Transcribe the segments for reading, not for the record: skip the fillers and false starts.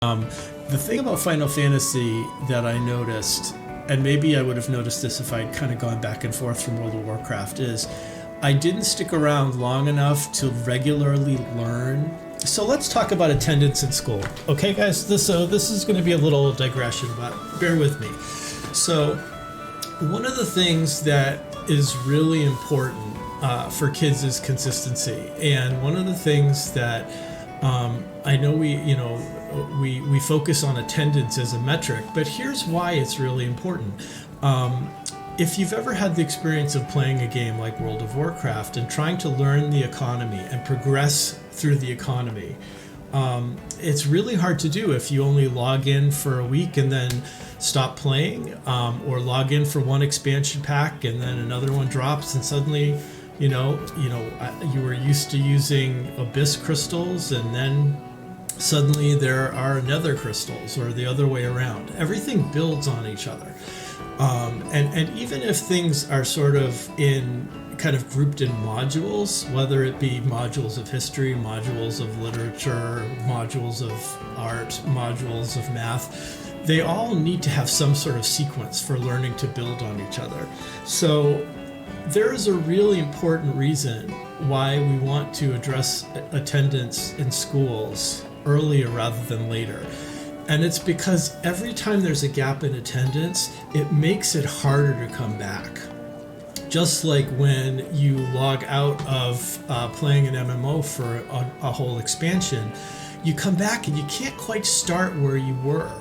The thing about Final Fantasy that I noticed, and maybe I would have noticed this if I'd kind of gone back and forth from World of Warcraft, is I didn't stick around long enough to regularly learn. So let's talk about attendance in school. Okay, guys, this is going to be a little digression, but bear with me. So one of the things that is really important for kids is consistency. And one of the things that I know we focus on attendance as a metric, but here's why it's really important. If you've ever had the experience of playing a game like World of Warcraft and trying to learn the economy and progress through the economy, it's really hard to do if you only log in for a week and then stop playing, or log in for one expansion pack and then another one drops and suddenly you were used to using abyss crystals and then suddenly there are nether crystals, or the other way around. Everything builds on each other. And even if things are sort of kind of grouped in modules, whether it be modules of history, modules of literature, modules of art, modules of math, they all need to have some sort of sequence for learning to build on each other. So there is a really important reason why we want to address attendance in schools earlier rather than later. And it's because every time there's a gap in attendance, it makes it harder to come back. Just like when you log out of playing an MMO for a whole expansion, you come back and you can't quite start where you were.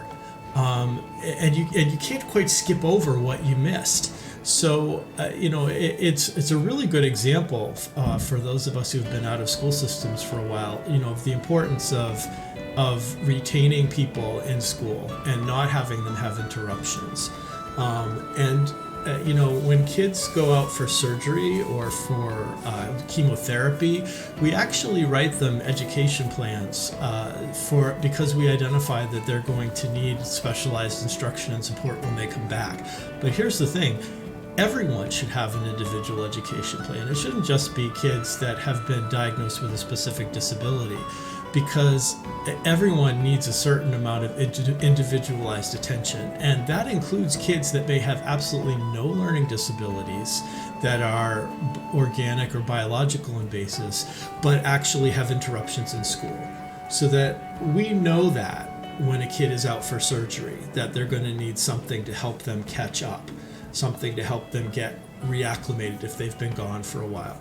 And you can't quite skip over what you missed. So, it's a really good example for those of us who've been out of school systems for a while, of the importance of retaining people in school and not having them have interruptions. When kids go out for surgery or for chemotherapy, we actually write them education plans because we identify that they're going to need specialized instruction and support when they come back. But here's the thing. Everyone should have an individual education plan. It shouldn't just be kids that have been diagnosed with a specific disability, because everyone needs a certain amount of individualized attention. And that includes kids that may have absolutely no learning disabilities that are organic or biological in basis, but actually have interruptions in school. So that we know that when a kid is out for surgery, that they're going to need something to help them catch up, something to help them get reacclimated if they've been gone for a while.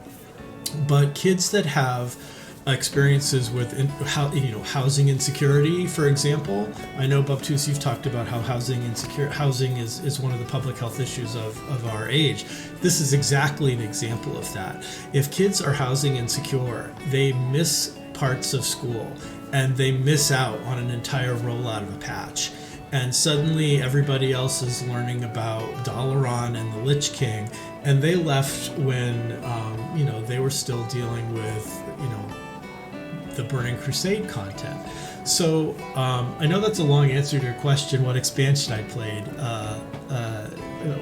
But kids that have experiences with housing insecurity, for example. I know, Baptiste, you've talked about how housing is one of the public health issues of our age. This is exactly an example of that. If kids are housing insecure, they miss parts of school and they miss out on an entire rollout of a patch. And suddenly everybody else is learning about Dalaran and the Lich King, and they left when they were still dealing with the Burning Crusade content. So I know that's a long answer to your question, what expansion I played,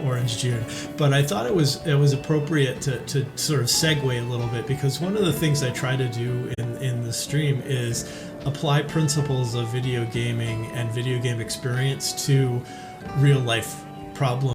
Orange June, but I thought it was appropriate to sort of segue a little bit, because one of the things I try to do in the stream is apply principles of video gaming and video game experience to real life problems